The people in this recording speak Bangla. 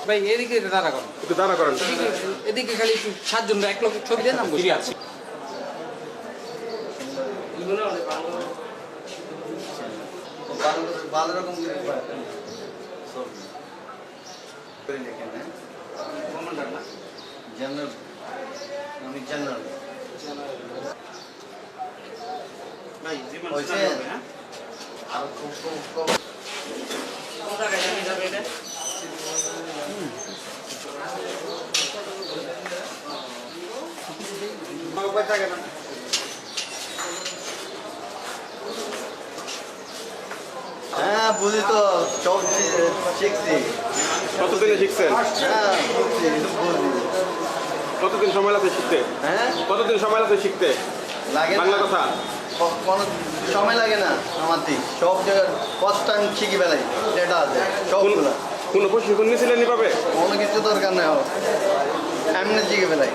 ভাই এদিকে দাঁড়া করো, একটু দাঁড়া করেন। এদিকে খালি একটু 7 জন এক লোক ছবি দেন, নাম বসে আছে। ভালো রকম কমান্ডার না, জেনারেল, আমি জেনারেল ভাই জীবন হয়েছে? শোনানো হবে, হ্যাঁ? আর খুব খুব খুব কোন জায়গায় জানি যাবে এটা? উপায় থাকে না। হ্যাঁ বুঝি তো সব শিখছি। কতদিনে শিখছেন? হ্যাঁ বুঝছি, বুঝি। কতদিন সময় লাগছে শিখতে? হ্যাঁ কতদিন সময় লাগছে শিখতে লাগে না। বাংলা কথা? কোনো সময় লাগে না আমার দিক, সব জায়গায় ফার্স্ট টাইম শিখি বেলাই যেটা আছে সবগুলো। কোনো প্রশিক্ষণ নিয়েছিলেন এভাবে? কোনো কিছু দরকার নেই, এমনি শিখে বেলাই।